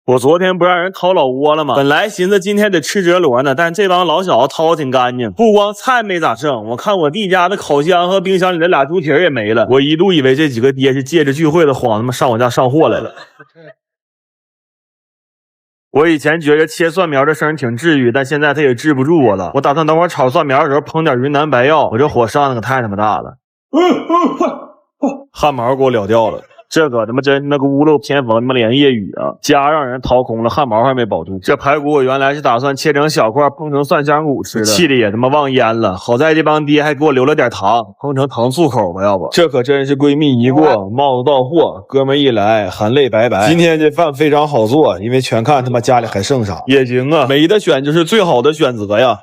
我昨天不讓人掏老窩了吗？本来寻思今天得吃折螺呢，但这帮老小子掏挺干淨，不光菜没咋剩，我看我弟家的烤箱和冰箱里的俩猪蹄也没了。我一度以为这几个爹是借着聚会的慌他妈上我家上货来了。我以前觉得切蒜苗的声挺治愈，但现在它也治不住我了。我打算等会儿炒蒜苗的时候烹点雲南白藥，我這火上的可太他媽大了。汗毛給我燎掉了。這個他媽真他媽屋漏偏逢他媽連夜雨啊！家讓人掏空了，汗毛還沒保住。這排骨我原來是打算切成小塊烹成蒜香骨吃的，氣的也他媽忘醃了。好在這幫爹還給我留了點糖，烹成糖醋口吧，要不這可真是閨蜜一過，帽子到貨，哥們一來含淚拜拜。今天這飯非常好做，因為全看他媽家裡還剩啥。也行啊，沒得選就是最好的選擇呀。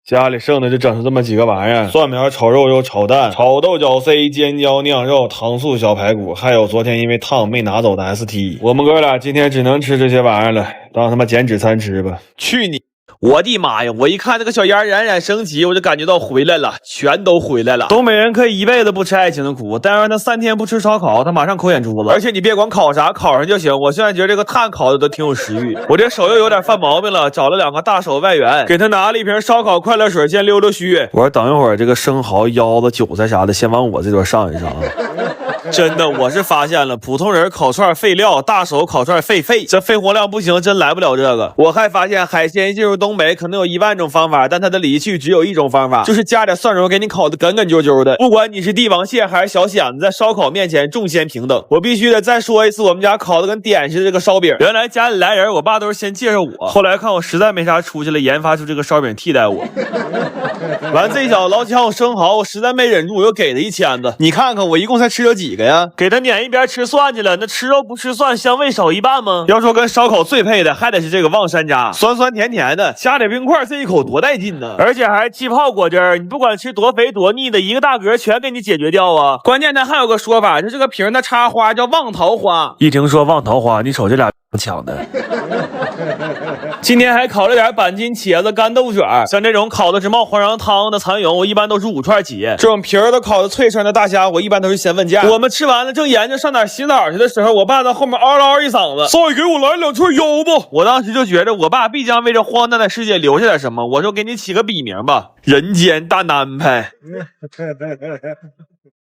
家裡剩的就整出這麼幾個玩意兒：蒜苗炒肉又炒蛋，炒豆角塞，尖椒釀肉，糖醋小排骨，還有昨天因為燙沒拿走的 ST。我們哥倆今天只能吃這些玩意兒了，當他媽減脂餐吃吧。去你！我的媽呀！我一看這個小煙冉冉升起，我就感覺到回來了，全都回來了。東北人可以一輩子不吃愛情的苦，但是他3天不吃燒烤，他馬上抠眼珠子。而且你別管烤啥，烤上就行。我現在覺得這個炭烤的都挺有食欲。我這手又有點犯毛病了，找了2個大手外援，給他拿了一瓶燒烤快樂水，先溜溜鬚。我說等一會兒這個生蠔、腰子、韭菜啥的，先往我這桌上一上啊。真的，我是發現了，普通人烤串廢料，大手烤串廢廢，這肺活量不行，真來不了這個。我還發現海鮮進入東北可能有1萬種方法，但它的離去只有一種方法，就是加點蒜蓉給你烤得梗梗啾啾的。不管你是帝王蟹還是小蚬子，在燒烤面前眾鮮平等。我必須得再說一次，我們家烤的跟點似的這個燒餅。原來家裡來人，我爸都是先介紹我，後來看我實在沒啥出息了，研發出這個燒餅替代我。完這一小子老搶我生蠔，我實在沒忍住，我又給他1千子。你看看我一共才吃了幾個呀？給他攆一邊吃蒜去了，那吃肉不吃蒜，香味少一半嗎？要說跟燒烤最配的，還得是這個望山楂，酸酸甜甜的，加點冰塊，這一口多帶勁呢！而且還氣泡果汁兒，你不管吃多肥多膩的，一個大格全給你解決掉啊！關鍵它還有個說法，就這個瓶的插花叫望桃花。一聽說望桃花，你瞅這倆搶的。今天還烤了點板筋、茄子、乾豆卷，像這種烤的直冒黃瓤湯的蚕蛹，我一般都是5串起。這種皮兒都烤的脆脆的大蝦，我一般都是先問價。我們吃完了，正研究上哪兒洗澡去的時候，我爸在後面嗷嗷一嗓子：“再給我來2串腰吧！”我當時就覺得我爸必將為這荒誕的世界留下點什麼，我說給你起個筆名吧，人間大安排。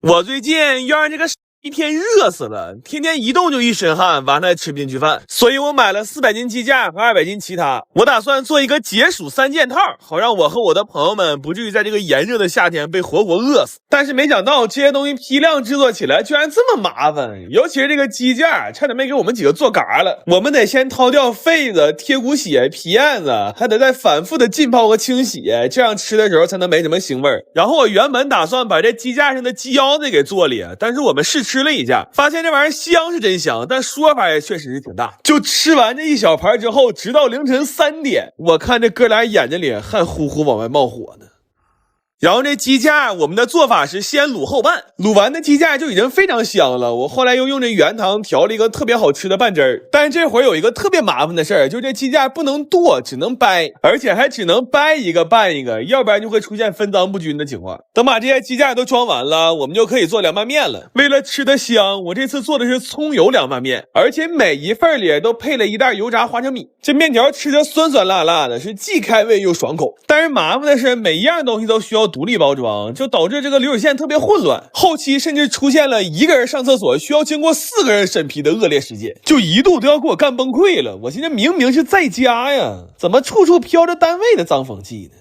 我最近要讓這個一天熱死了，天天一動就一身汗，完了吃不進去飯，所以我買了400斤雞架和200斤其他。我打算做一個解暑3件套，好讓我和我的朋友們不至於在這個炎熱的夏天被活活餓死。但是沒想到這些東西批量制作起來居然這麼麻煩，尤其是這個雞架，差點沒給我們幾個做嘎了。我們得先掏掉肺子、貼骨血、皮燕子，還得再反復的浸泡和清洗，這樣吃的時候才能沒什麼腥味兒。然後我原本打算把這雞架上的雞腰子給做了，但是我們試吃了一下，發現這玩意兒香是真香，但說法也確實是挺大。就吃完這一小盤之後，直到凌晨3點，我看這哥倆眼睛裡汗呼呼往外冒火呢。然後這雞架我們的做法是先滷後拌，滷完的雞架就已經非常香了。我後來又用這原湯調了一個特別好吃的拌汁兒，但是這會有一個特別麻煩的事兒，就是這雞架不能剁，只能掰，而且還只能掰一個拌一個，要不然就會出現分贓不均的情況。等把這些雞架都裝完了，我們就可以做涼拌麵了。為了吃得香，我這次做的是蔥油涼拌麵，而且每一份裡都配了一袋油炸花生米。這麵條吃着酸酸辣辣的，是既開胃又爽口。但是麻煩的是，每一樣東西都需要獨立包裝，就導致這個流水線特別混亂，後期甚至出現了一個人上廁所需要經過4個人審批的惡劣事件，就一度都要給我幹崩潰了。我現在明明是在家呀，怎麼處處飄着單位的髒風氣呢？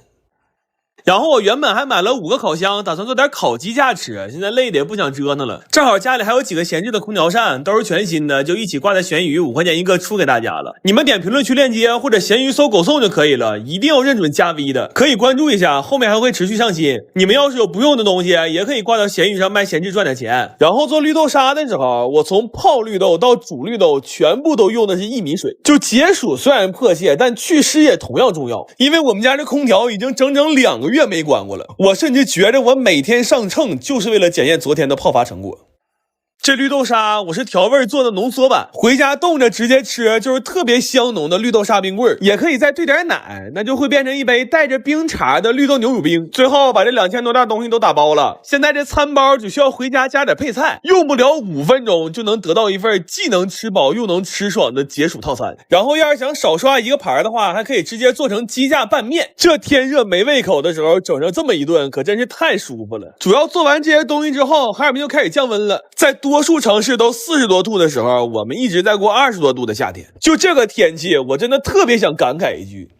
然後我原本還買了5個烤箱，打算做點烤雞架吃，現在累的也不想折騰了。正好家裡還有幾個閒置的空調扇，都是全新的，就一起掛在閒魚5塊錢一個出給大家了。你們點評論區鏈接或者閒魚搜狗送就可以了，一定要認準加 V 的，可以關注一下，後面還會持續上新。你們要是有不用的東西，也可以掛到閒魚上賣閒置賺點錢。然後做綠豆沙的時候，我從泡綠豆到煮綠豆全部都用的是薏米水，就解暑雖然迫切，但祛濕也同樣重要。因為我們家這空調已經整整2個月沒關過了，我甚至覺得我每天上秤就是為了檢驗昨天的泡發成果。這綠豆沙我是調味做的濃縮版，回家凍着直接吃，就是特別香濃的綠豆沙冰棍，也可以再兑點奶，那就會變成一杯帶着冰碴的綠豆牛乳冰。最後把這2000多袋東西都打包了，現在這餐包只需要回家加點配菜，用不了5分鐘就能得到一份既能吃飽又能吃爽的解暑套餐。然後要是想少刷一個盤的話，還可以直接做成鸡架拌面，這天熱沒胃口的時候整上這麼一頓可真是太舒服了。主要做完这些東西之後，哈爾滨就開始降溫了，在多數城市都40多度的時候，我們一直在過20多度的夏天。就這個天氣，我真的特別想感慨一句，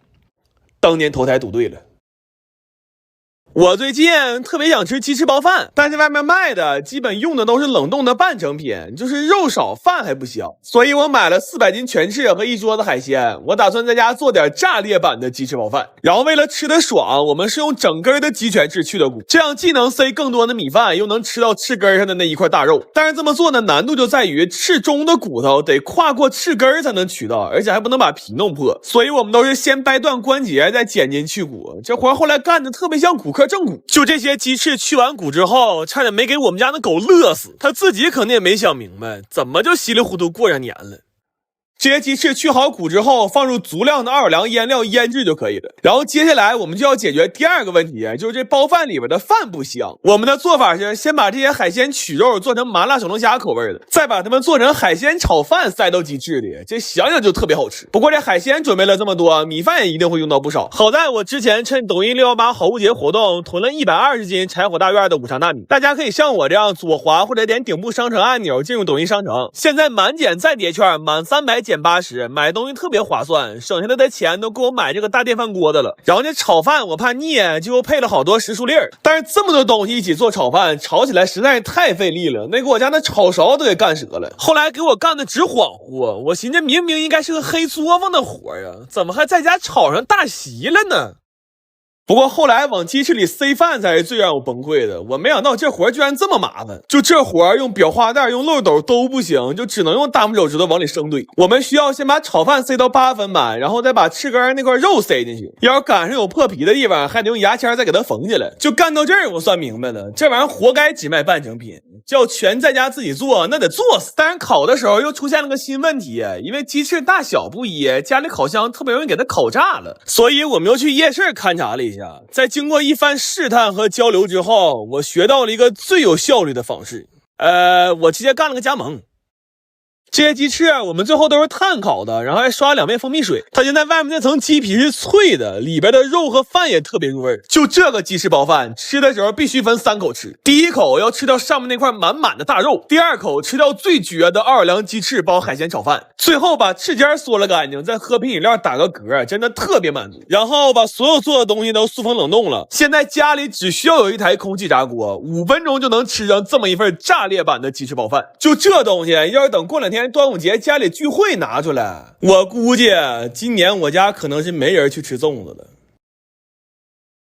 當年投胎賭對了。我最近特別想吃鸡翅包飯，但是外面賣的基本用的都是冷冻的半成品，就是肉少饭還不香，所以我買了400斤全翅和一桌子海鮮，我打算在家做點炸裂版的鸡翅包饭。然后为了吃得爽，我们是用整根的鸡全翅去的骨，這樣既能塞更多的米飯，又能吃到翅根上的那一塊大肉。但是這麼做的難度就在於翅中的骨頭得跨過翅根才能取到，而且還不能把皮弄破，所以我們都是先掰斷關節再剪筋去骨。這活後來幹的特別像骨科正骨。就這些雞翅去完骨之後，差點沒給我們家的狗樂死，他自己可能也沒想明白怎麼就稀里糊塗過上年了。這些雞翅去好骨之後，放入足量的奧爾良醃料醃制就可以了。然後接下來我們就要解決第二個問題，就是這包飯裡邊的飯不香。我們的做法是先把這些海鮮取肉做成麻辣小龍蝦口味的，再把它們做成海鮮炒飯塞到雞翅裡，這想想就特別好吃。不過這海鮮準備了這麼多，米飯也一定會用到不少。好在我之前趁抖音618好物節活動囤了120斤柴火大院的五常大米，大家可以像我這樣左滑或者點頂部商城按鈕進入抖音商城，現在滿減再疊券，滿300減80，買東西特別划算，省下來的錢都夠我買這個大電飯鍋的了。然後這炒飯我怕膩，就配了好多時蔬粒兒，但是這麼多東西一起做炒飯，炒起來實在是太費力了，那給我家那炒勺都給幹折了。後來給我幹的直恍惚，我尋思明明應該是個黑作坊的活呀，怎麼還在家炒上大席了呢？不過後來往雞翅裡塞飯才是最讓我崩潰的，我沒想到這活居然這麼麻煩。就這活用裱花袋用漏斗都不行，就只能用大拇手指頭往裡生堆。我們需要先把炒飯塞到8分滿，然後再把翅根那塊肉塞進去，要是趕上有破皮的地方還得用牙籤再給它縫起來。就幹到這兒我算明白了，這玩意兒活該只賣半成品，叫全在家自己做那得做死。但是烤的時候又出現了個新問題，因為雞翅大小不一，家裡烤箱特別容易給它烤炸了，所以我們又去夜市勘察了一下。在經過一番試探和交流之後，我學到了一個最有效率的方式。我直接幹了個加盟。這些雞翅我們最後都是炭烤的，然後還刷了2遍蜂蜜水。它現在外面那層雞皮是脆的，裡邊的肉和飯也特別入味。就這個雞翅包飯，吃的時候必須分3口吃。第一口要吃掉上面那塊滿滿的大肉，第二口吃掉最絕的奧爾良雞翅包海鮮炒飯，最後把翅尖嗦了乾淨，再喝瓶飲料打個嗝，真的特別滿足。然後把所有做的東西都塑封冷凍了，現在家裡只需要有一台空氣炸鍋，5分鐘就能吃上這麼一份炸裂版的雞翅包飯。就這東西，要是等過2天端午節家裡聚會拿出來，我估計今年我家可能是沒人去吃粽子了。